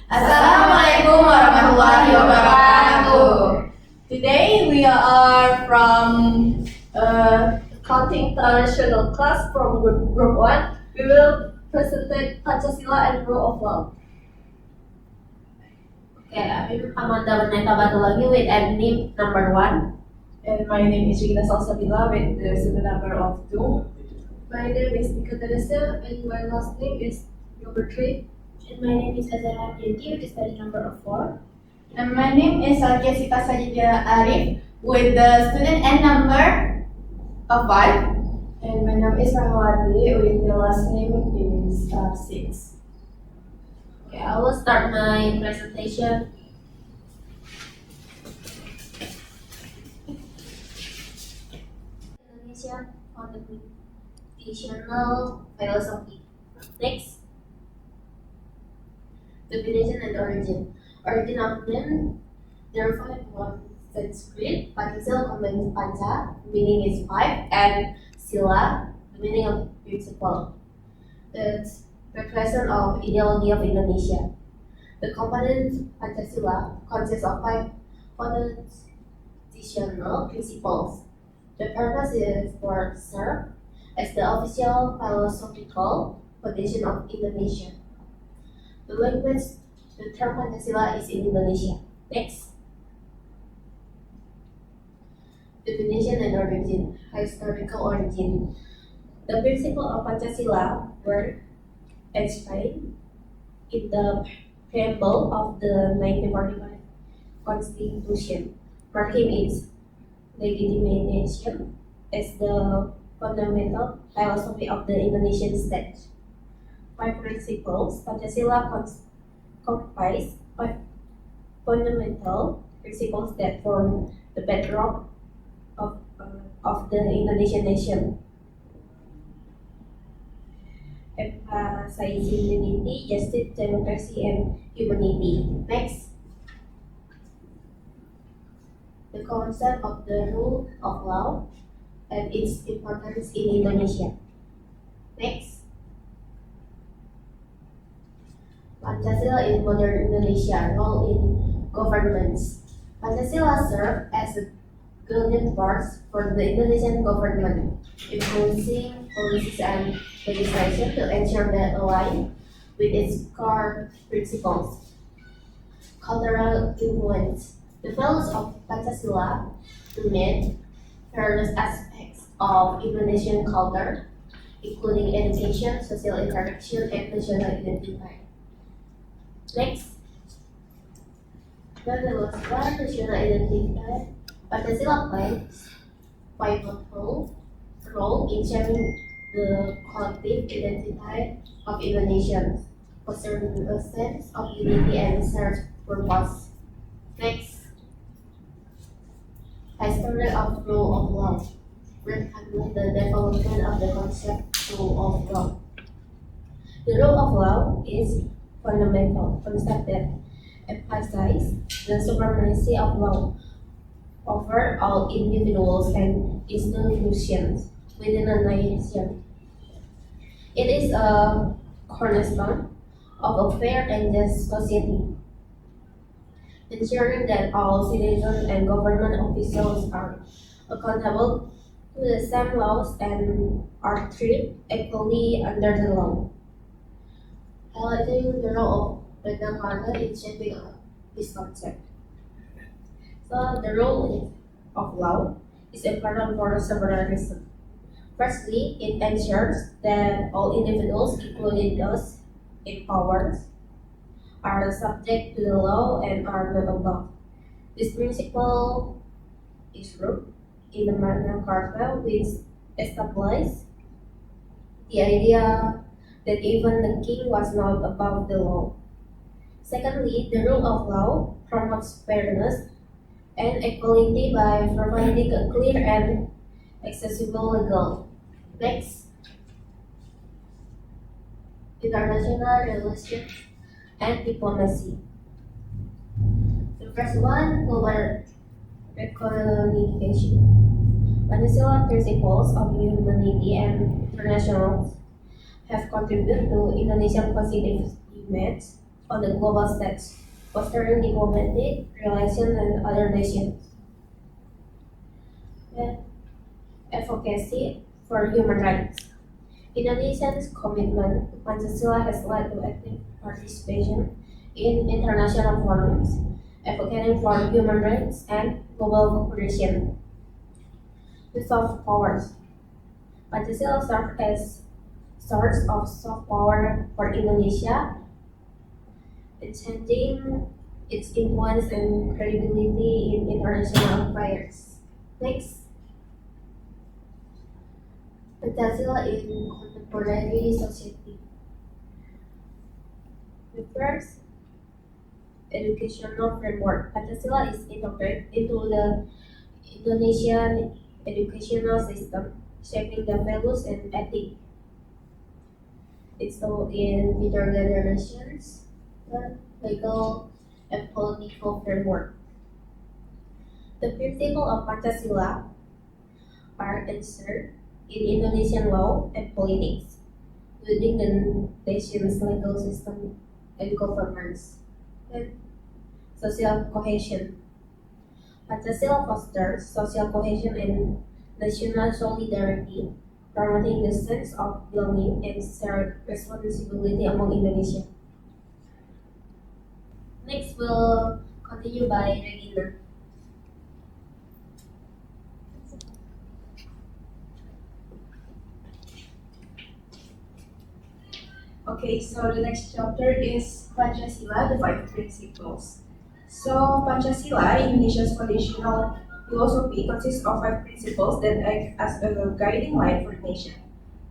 Assalamualaikum warahmatullahi wabarakatuh. Today we are from Accounting International class from group 1. We will present Pancasila and Rule of Law. Okay, I'm Amanda Berneta Batu lagi with NIM number 1. And my name is Rina Salsabila with the student number of 2. My name is Nika Teresa and my last name is number 3. And my name is Azara Yanti with the study number of 4. And my name is Jessica Sajidya Arif with the student N number of 5. And my name is Rahmawati with the last name is 6. Okay, I will start my presentation. Indonesia foundational philosophy. Next, definition and origin. Origin of name derived from Sanskrit. Pancasila combines panca, meaning is 5, and sila, the meaning of principle. It's the question of ideology of Indonesia. The component Pancasila consists of 5 foundational principles. The purpose is for serve as the official philosophical foundation of Indonesia. The language, the term Pancasila is in Indonesia. Next. Definition and origin. Historical origin. The principle of Pancasila were enshrined in the preamble of the 1945 Constitution, marking its legitimation as the fundamental philosophy of the Indonesian state. 5 principles. Pancasila comprise 5 fundamental principles that form the bedrock of the Indonesian nation. Emphasizing unity, justice, democracy, and humanity. Next. The concept of the rule of law and its importance in Indonesia. Next. Pancasila in modern Indonesia, role in governments. Pancasila served as a guiding force for the Indonesian government, influencing policies and legislation to ensure that align with its core principles. Cultural influence. The values of Pancasila remain various aspects of Indonesian culture, including education, social interaction, and national identity. Next, national identity. Pancasila plays pivotal role in shaping the collective identity of Indonesians, fostering a sense of unity and shared purpose. Next. History of rule of law. Recognize the development of the concept rule of law. The rule of law is fundamental concept that emphasizes the supremacy of law over all individuals and institutions within a nation. It is a cornerstone of a fair and just society, ensuring that all citizens and government officials are accountable to the same laws and are treated equally under the law. Highlighting the role of Magna Carta in shaping this concept. So, the role of law is important for several reasons. Firstly, it ensures that all individuals, including those in power, are subject to the law and are not above. This principle is rooted in the Magna Carta, which establishes the idea that even the king was not above the law. Secondly, the rule of law promotes fairness and equality by providing a clear and accessible legal. Next, international relations and diplomacy. The first one, global recognition. Pancasila principles of humanity and international have contributed to Indonesia's positive image on the global stage, fostering diplomatic relations with other nations. Then, advocacy for human rights. Indonesia's commitment to Pancasila has led to active participation in international forums, advocating for human rights and global cooperation. The soft powers. Pancasila served as source of soft power for Indonesia, extending its influence and credibility in international affairs. Next, Pancasila in contemporary society. The first educational framework. Pancasila is integrated into the Indonesian educational system, shaping the values and ethics. It's taught in intergenerations, legal and political framework. The principles of Pancasila are enshrined in Indonesian law and politics, within the nation's legal system and governance. And social cohesion. Pancasila fosters social cohesion and national solidarity, promoting the sense of belonging and shared responsibility among Indonesia. Next, we'll continue by Regina. Okay, so the next chapter is Pancasila, the Five Principles. So Pancasila, Indonesia's foundational philosophy, consists of five principles that act as a guiding light for the nation.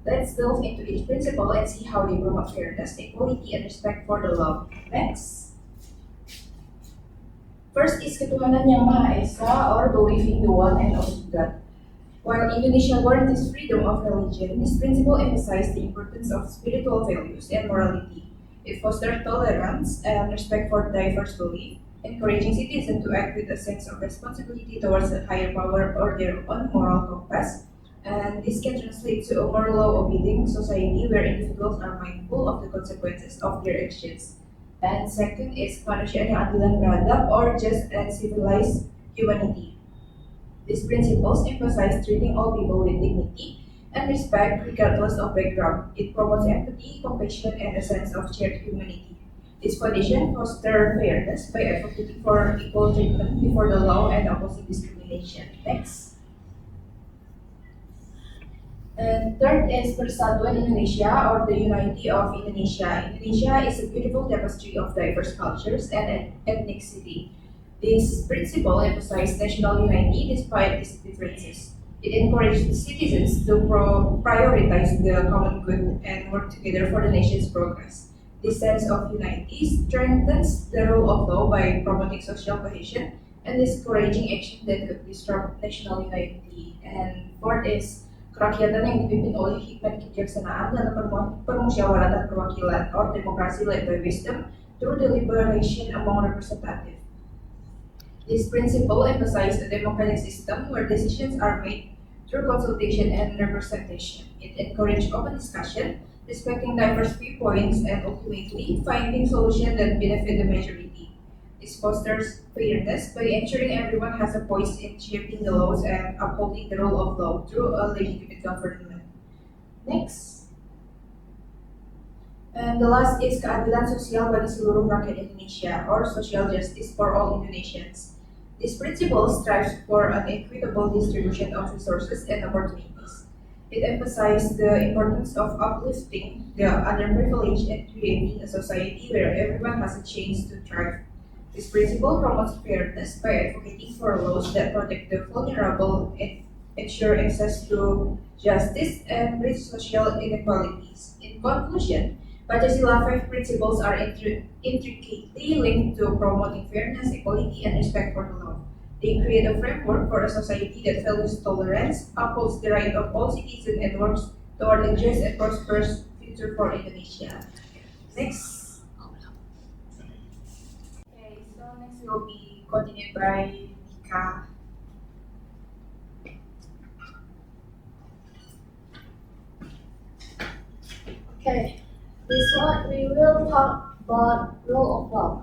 Let's delve into each principle and see how they promote fairness, equality, and respect for the law. Next. First is ketuhanan yang Maha Esa, or believing the one and only God. While Indonesia guarantees freedom of religion, this principle emphasizes the importance of spiritual values and morality. It fosters tolerance and respect for diverse belief, encouraging citizens to act with a sense of responsibility towards a higher power or their own moral compass. And this can translate to a more law-obeying society where individuals are mindful of the consequences of their actions. And second is kemanusiaan yang adil dan beradab, or just and civilized humanity. These principles emphasize treating all people with dignity and respect regardless of background. It promotes empathy, compassion, and a sense of shared humanity. This foundation fosters fairness by advocating for equal treatment before the law and opposing discrimination. Next. And third is Persatuan Indonesia, or the unity of Indonesia. Indonesia is a beautiful tapestry of diverse cultures and ethnicity. This principle emphasizes national unity despite its differences. It encourages citizens to prioritize the common good and work together for the nation's progress. This sense of unity strengthens the rule of law by promoting social cohesion and discouraging action that could disrupt national unity. And fourth is kerakyatan yang dipimpin oleh hikmat kebijaksanaan dalam permusyawaratan perwakilan, or democracy led by wisdom through deliberation among representatives. This principle emphasizes a democratic system where decisions are made through consultation and representation. It encourages open discussion, respecting diverse viewpoints, and ultimately finding solutions that benefit the majority. This fosters fairness by ensuring everyone has a voice in shaping the laws and upholding the rule of law through a legitimate government. Next. And the last is keadilan sosial bagi seluruh rakyat Indonesia, or social justice for all Indonesians. This principle strives for an equitable distribution of resources and opportunities. It emphasizes the importance of uplifting the underprivileged and creating a society where everyone has a chance to thrive. This principle promotes fairness by advocating for laws that protect the vulnerable and ensure access to justice and bridge social inequalities. In conclusion, Pancasila five principles are intricately linked to promoting fairness, equality, and respect for the law. They create a framework for a society that values tolerance, upholds the right of all citizens, and works toward a just and prosperous future for Indonesia. Next. Okay, so next will be continued by Nika. Okay, this one we will talk about rule of law.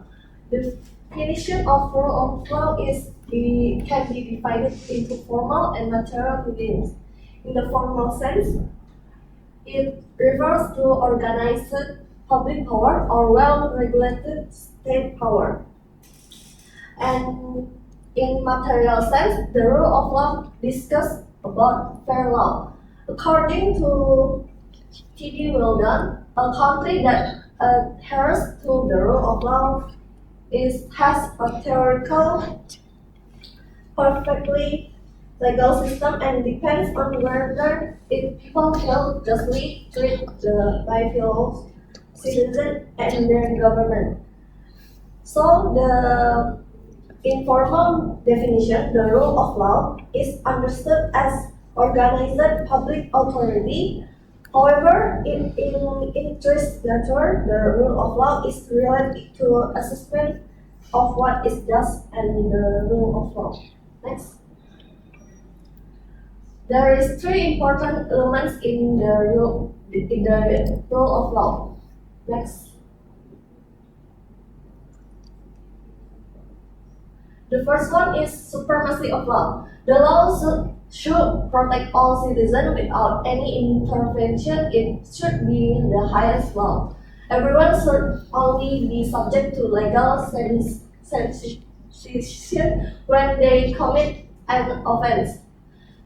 The definition of rule of law can be divided into formal and material meanings. In the formal sense, it refers to organized public power or well-regulated state power. And in material sense, the rule of law discusses about fair law. According to T.D. Weldon, a country that adheres to the rule of law has a theoretical, perfectly legal system and depends on whether its people feel justly treated by fellow citizens and their government. So the informal definition, the rule of law, is understood as organized public authority. However, in interest nature, the rule of law is related to assessment of what is just and the rule of law. Next. There is three important elements in the rule of law. Next. The first one is supremacy of law. The law should protect all citizens without any intervention. It should be the highest law. Everyone should only be subject to legal sanction when they commit an offense.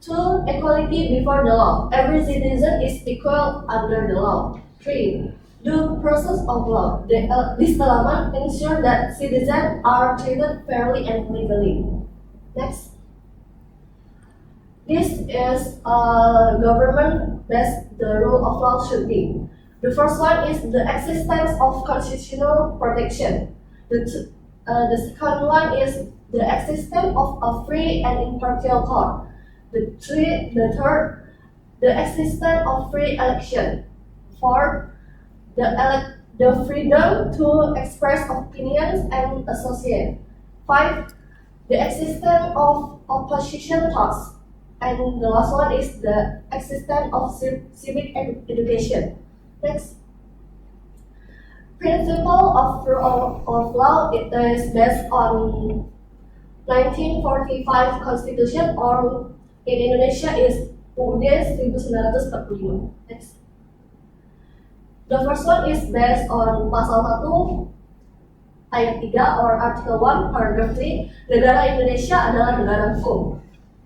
2. Equality before the law. Every citizen is equal under the law. 3. Due process of law. This element ensures that citizens are treated fairly and legally. Next. This is a government-based the rule of law should be. The first one is the existence of constitutional protection. The second one is the existence of a free and impartial court. The third, the existence of free election. Fourth, the freedom to express opinions and associate. 5. The existence of opposition thoughts. And the last one is the existence of civic education. Next. Principle of rule of law, it is based on 1945 Constitution, or in Indonesia is UUD 1945. Next. The first one is based on Pasal 1 ayat 3 or Article 1 Paragraph 3. Negara Indonesia adalah negara hukum.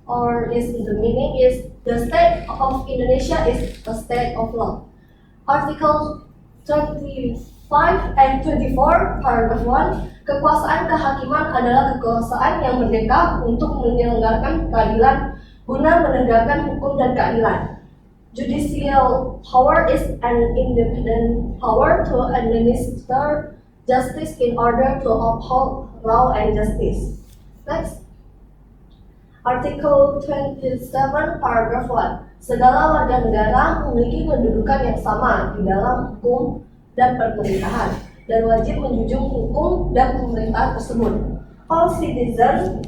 Or the meaning is the state of Indonesia is a state of law. Article 25 and 24 Paragraph 1. Kekuasaan kehakiman adalah kekuasaan yang merdeka untuk menyelenggarakan keadilan guna menegakkan hukum dan keadilan. Judicial power is an independent power to administer justice in order to uphold law and justice. Next. Article 27 Paragraph 1. Segala warga negara memiliki kedudukan yang sama di dalam hukum dan pemerintahan dan wajib menjunjung hukum dan pemerintahan tersebut. All citizens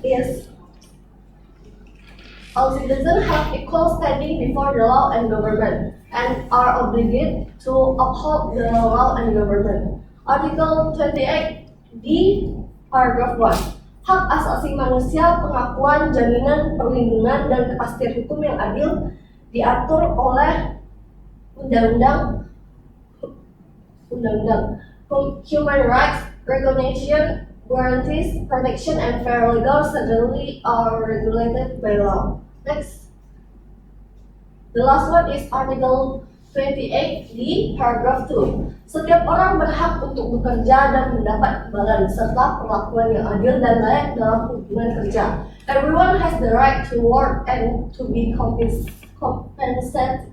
have equal standing before the law and government and are obligated to uphold the law and government. Article 28D Paragraph 1. Hak asasi manusia, pengakuan, jaminan, perlindungan, dan kepastian hukum yang adil diatur oleh undang-undang. Human rights, recognition, guarantees, protection, and fair legal certainly are regulated by law. Next. The last one is Article 28D Paragraph 2. Setiap orang berhak untuk bekerja dan mendapat imbalan serta perlakuan yang adil dan layak dalam hubungan kerja. Everyone has the right to work and to be compensated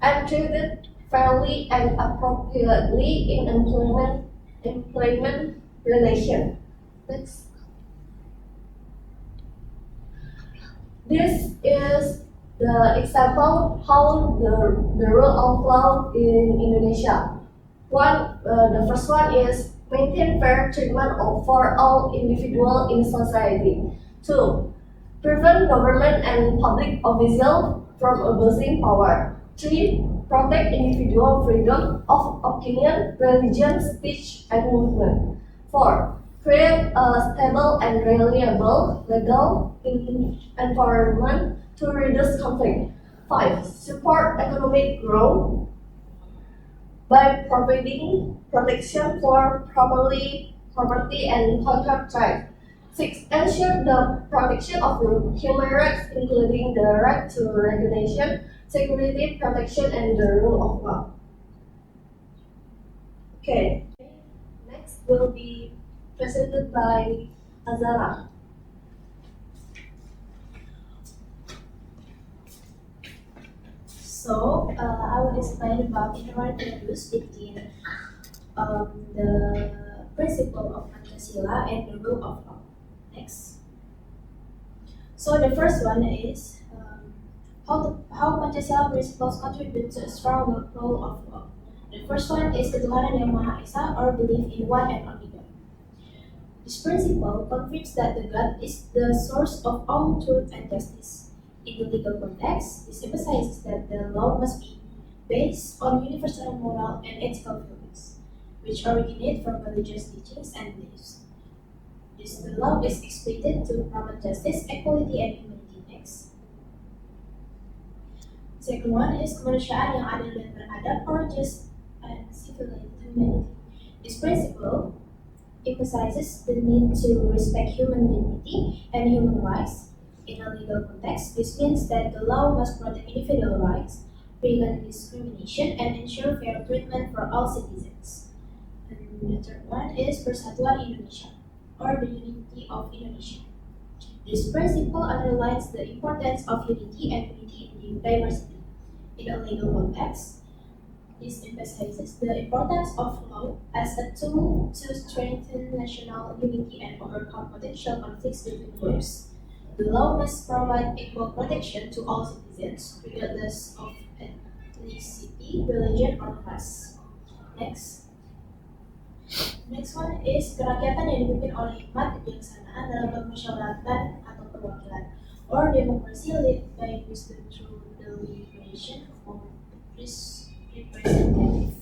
and treated fairly and appropriately in employment relation. Next. This is the example how the rule of law in Indonesia. The first one is maintain fair treatment for all individuals in society. 2. Prevent government and public officials from abusing power. 3. protect individual freedom of opinion, religion, speech, and movement. 4. Create a stable and reliable legal environment to reduce conflict. 5. Support economic growth by providing protection for property and contract rights. 6. Ensure the protection of human rights, including the right to recognition, security, protection, and the rule of law. Okay, next will be presented by Azara. So, I will explain about internet values between the principle of Pancasila and the rule of law. Next. So the first one is how Pancasila principles contribute to a strong rule of law. The first one is ketuhanan yang Maha Esa, or belief in one and only God. This principle confirms that the God is the source of all truth and justice. In the legal context, this emphasizes that the law must be based on universal moral and ethical values, which originate from religious teachings and beliefs. The law is expected to promote justice, equality, and humanity. Next. Second one is kemanusiaan yang adil dan beradab, or just and civilized humanity. This principle emphasizes the need to respect human dignity and human rights. In a legal context, this means that the law must protect individual rights, prevent discrimination, and ensure fair treatment for all citizens. And the third one is Persatuan Indonesia, or the unity of Indonesia. This principle underlines the importance of unity and unity in diversity. In a legal context, this emphasizes the importance of law as a tool to strengthen national unity and overcome potential conflicts between groups. The law must provide equal protection to all citizens, regardless of ethnicity, religion, or class. Next. Next one is kerakyatan yang dipimpin oleh hikmat kebijaksanaan dalam permusyawaratan atau perwakilan, or democracy led by wisdom through the liberation of representative.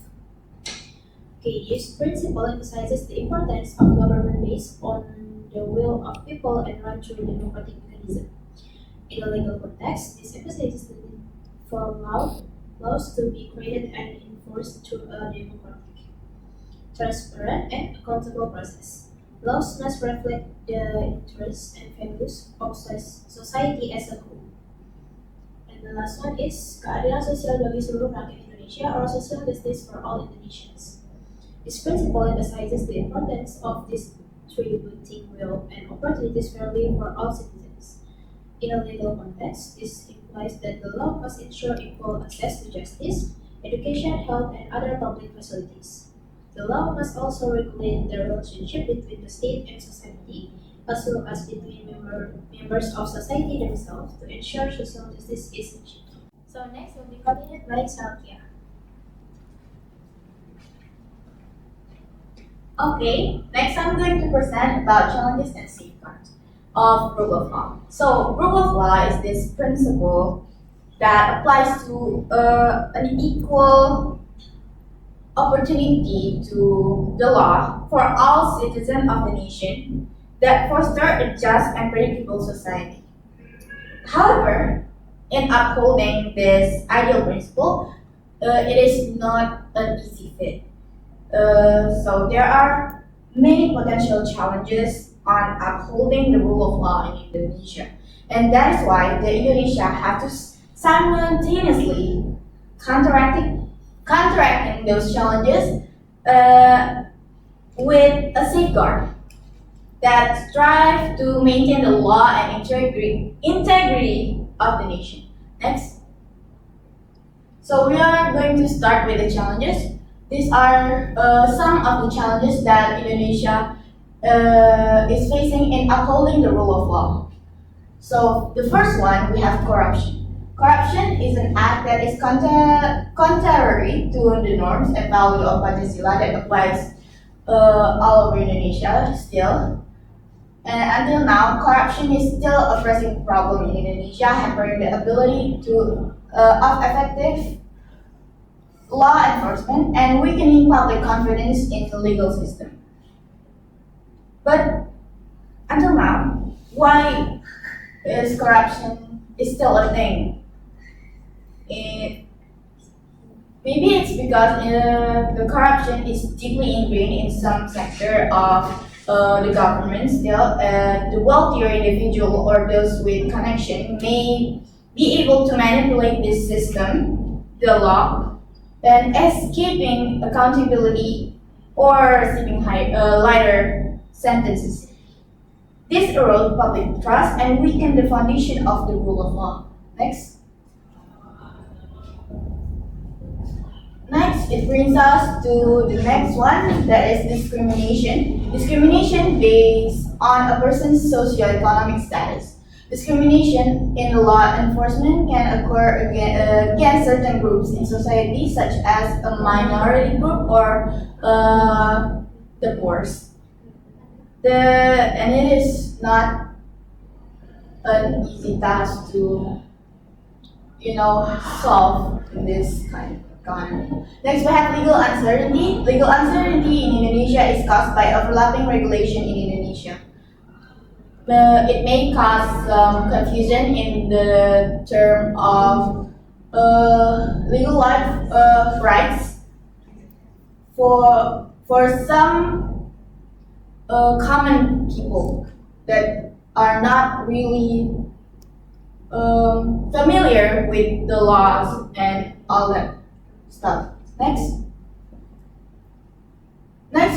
Okay, this principle emphasizes the importance of government based on the will of people and run through democratic mechanism. In a legal context, this emphasizes the need for laws to be created and enforced through a democratic, transparent, and accountable process. Laws must reflect the interests and values of society as a whole. And the last one is keadilan sosial bagi seluruh rakyat Indonesia, or social justice for all Indonesians. This principle emphasizes the importance of distributing wealth and opportunities fairly for all citizens. In a legal context, this implies that the law must ensure equal access to justice, education, health, and other public facilities. The law must also regulate the relationship between the state and society, as well as between members of society themselves, to ensure social justice is achieved. So next will be continued by Salkia. Okay, next I'm going to present about challenges and safeguards of rule of law. So, rule of law is this principle that applies to an equal opportunity to the law for all citizens of the nation that foster a just and predictable society. However, in upholding this ideal principle, it is not an easy feat. So there are many potential challenges on upholding the rule of law in Indonesia, and that is why the Indonesia have to simultaneously counteracting those challenges with a safeguard that strive to maintain the law and integrity of the nation. Next. So we are going to start with the challenges. These are some of the challenges that Indonesia is facing in upholding the rule of law. So the first one, we have corruption. Corruption is an act that is contrary to the norms and value of Pancasila that applies all over Indonesia still. And until now, corruption is still a pressing problem in Indonesia, hampering the ability of effective law enforcement and weakening public confidence in the legal system. But until now, why is corruption is still a thing? Maybe it's because the corruption is deeply ingrained in some sector of the government still. The wealthier individual or those with connection may be able to manipulate this system, the law, and escaping accountability or receiving lighter sentences. This erode public trust and weaken the foundation of the rule of law. Next. Next, it brings us to the next one, that is discrimination. Discrimination based on a person's socioeconomic status. Discrimination in law enforcement can occur against certain groups in society, such as a minority group or the poor. And it is not an easy task to, solve in this kind of economy. Next, we have legal uncertainty. Legal uncertainty in Indonesia is caused by overlapping regulation in Indonesia. It may cause some confusion in the term of legal life rights for some common people that are not really familiar with the laws and all that stuff. Next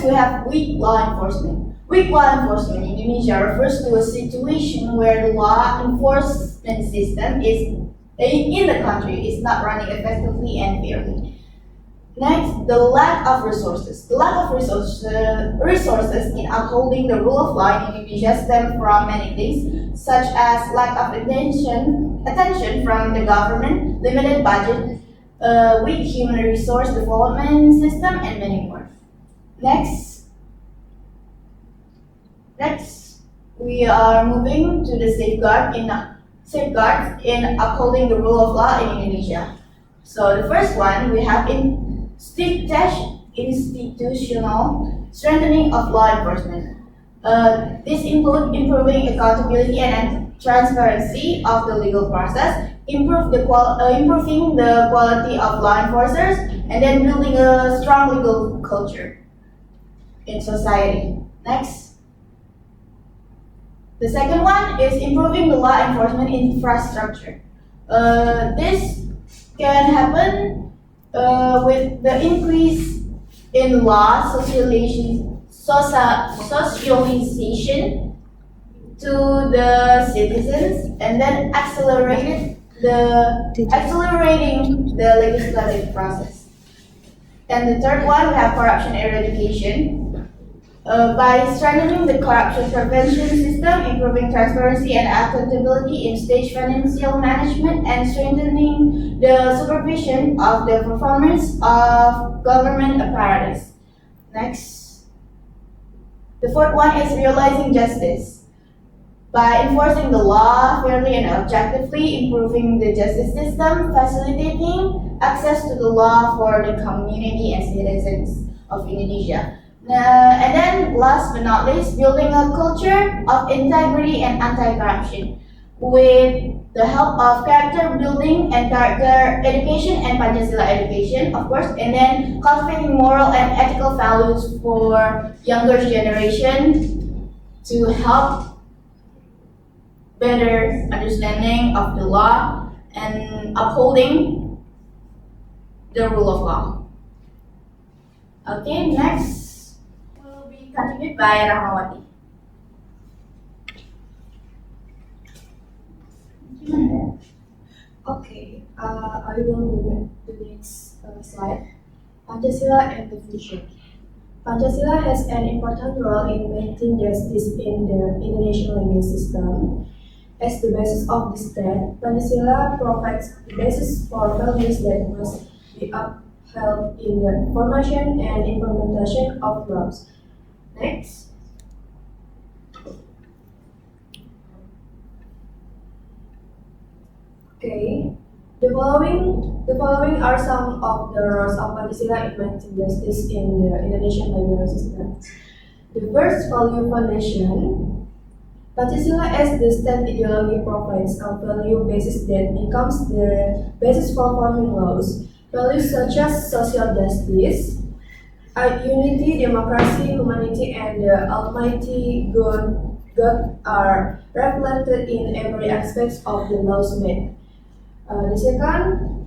we have weak law enforcement. Weak law enforcement in Indonesia refers to a situation where the law enforcement system in the country is not running effectively and fairly. Next, the lack of resources. The lack of resources in upholding the rule of law in Indonesia stem from many things, such as lack of attention from the government, limited budget, weak human resource development system, and many more. Next, we are moving to the safeguards in upholding the rule of law in Indonesia. So the first one, we have institutional strengthening of law enforcement. This includes improving accountability and transparency of the legal process, improving the quality of law enforcers, and then building a strong legal culture in society. Next. The second one is improving the law enforcement infrastructure. This can happen with the increase in law socialization to the citizens, and then accelerating the legislative process. And the third one, we have corruption eradication. By strengthening the corruption prevention system, improving transparency and accountability in state financial management, and strengthening the supervision of the performance of government apparatus. Next. The fourth one is realizing justice. By enforcing the law fairly and objectively, improving the justice system, facilitating access to the law for the community and citizens of Indonesia. And then, last but not least, building a culture of integrity and anti-corruption with the help of character building and character education and Pancasila education, of course, and then cultivating moral and ethical values for younger generation to help better understanding of the law and upholding the rule of law. Okay, next. Continued by Rahmawati. Okay, I will move to the next slide. Pancasila and the future. Pancasila has an important role in maintaining justice in the Indonesian legal system. As the basis of the state, Pancasila provides the basis for values that must be upheld in the formation and implementation of laws. Next. Okay, the following The following are some of the roles of Pancasila in maintaining justice in the Indonesian legal system. The first value foundation. Pancasila as the state ideology provides a value basis that becomes the basis for forming laws. Values such as social justice, unity, democracy, humanity, and the almighty God are reflected in every aspect of the laws made. The second,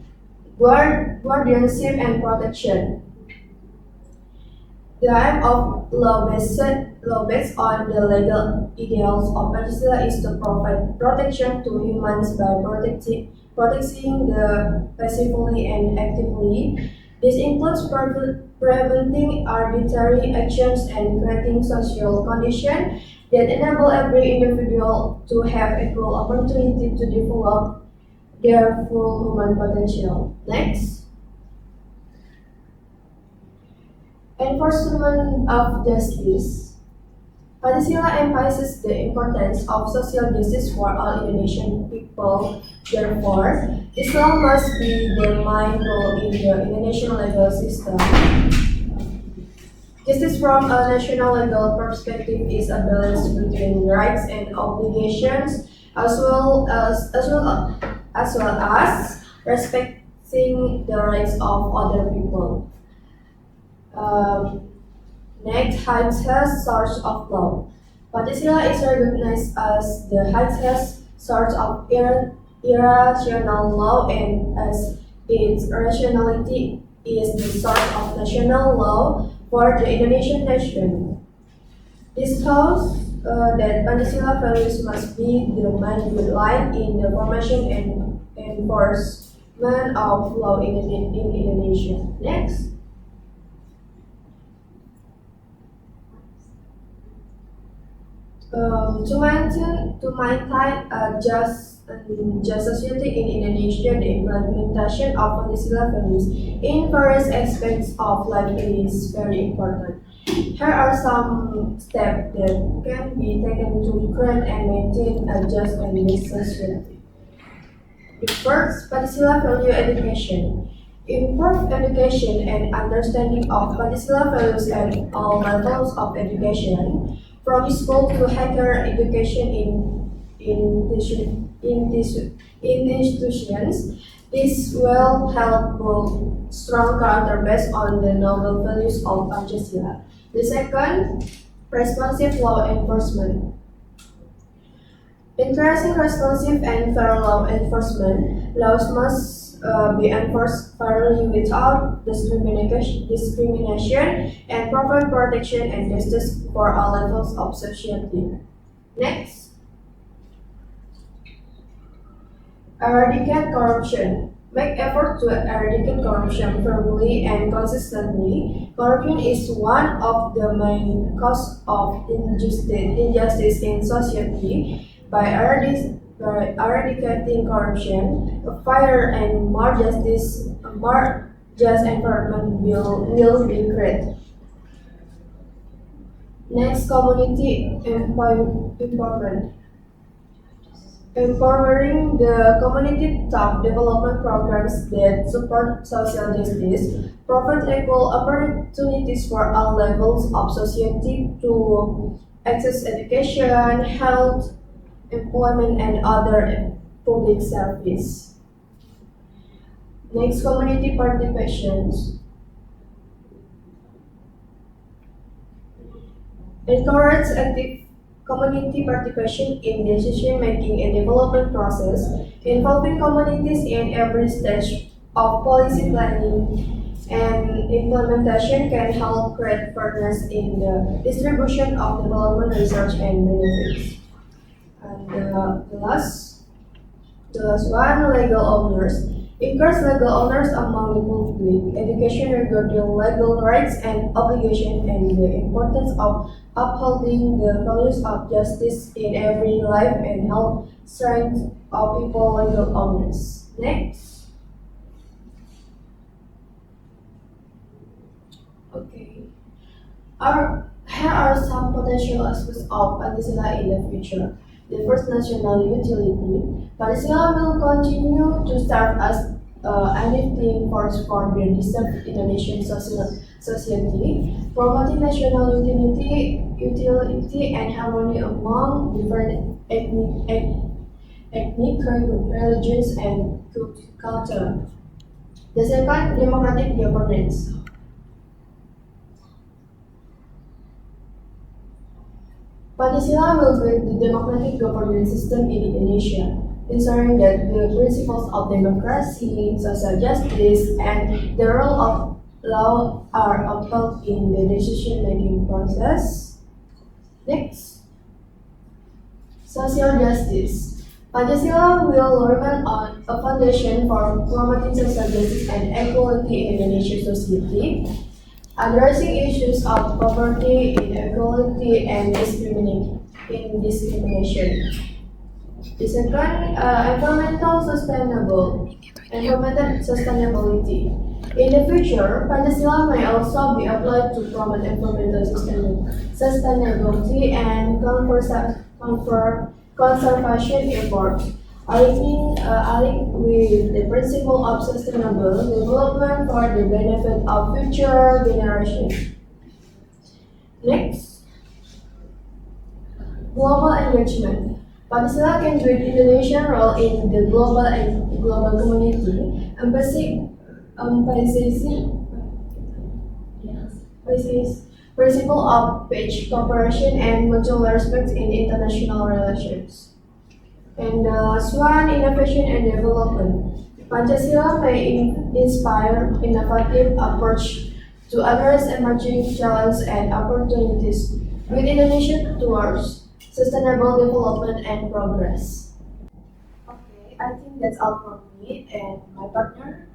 guardianship and protection. The aim of law based on the legal ideals of Pancasila is to provide protection to humans by protecting the passively and actively. This includes preventing arbitrary actions and creating social conditions that enable every individual to have equal opportunity to develop their full human potential. Next. Enforcement of justice. Pancasila emphasizes the importance of social justice for all Indonesian people. Therefore, Islam must be the main role in the Indonesian legal system. Justice from a national legal perspective is a balance between rights and obligations, as well as respecting the rights of other people. Next, highest source of law. Pancasila is recognized as the highest source of irrational law, and as its rationality is the source of national law for the Indonesian nation. This shows that Pancasila values must be the main guideline in the formation and enforcement of law in Indonesia. Next. To maintain a just society in Indonesia, the implementation of Pancasila values in various aspects of life is very important. Here are some steps that can be taken to create and maintain a just and just society. The first, Pancasila value education. Improve education and understanding of Pancasila values at all levels of education, from school to higher education in institutions. This will help build strong character based on the noble values of Pancasila. The second, responsive law enforcement. Encouraging responsive and fair law enforcement, laws must be enforced fairly without discrimination and provide protection and justice for all levels of society. Next, eradicate corruption. Make effort to eradicate corruption firmly and consistently. Corruption is one of the main causes of injustice in society. By eradicating corruption, a fairer and more just environment will be created. Next, community empowerment. Empowering the community top development programs that support social justice, provide equal opportunities for all levels of society to access education, health, employment, and other public service. Next, community participations. Encourage active community participation in decision making and development process, involving communities in every stage of policy planning and implementation can help create fairness in the distribution of development research and benefits. And the last one, legal owners. Encourage legal owners among the public, education regarding legal rights and obligations, and the importance of upholding the values of justice in every life and help strength of people legal owners. Next. Okay. Here are some potential aspects of Pancasila in the future. The first, national utility. Pancasila will continue to serve as anything for the deserved Indonesian society, promoting national utility and harmony among different ethnic religions, and culture. The second, democratic governance. Pancasila will create the democratic governance system in Indonesia, ensuring that the principles of democracy, social justice, and the rule of law are upheld in the decision-making process. Next, social justice. Pancasila will remain on a foundation for promoting social justice and equality in Indonesian society, addressing issues of poverty, inequality, and discrimination. The second, environmental sustainability. In the future, Pancasila may also be applied to promote environmental sustainability and conservation efforts, aligning with the principle of sustainable development for the benefit of future generations. Next, global engagement. Pancasila can build Indonesian role in the global community, emphasizing principle of peace, cooperation, and mutual respect in international relations. And the last one, innovation and development. Pancasila may inspire innovative approach to address emerging challenges and opportunities with Indonesia towards sustainable development and progress. Okay, I think that's all from me and my partner.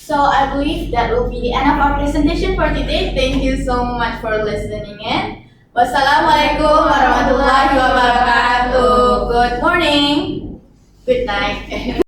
So I believe that will be the end of our presentation for today. Thank you so much for listening in. Wassalamualaikum warahmatullahi wabarakatuh. Good morning. Good night.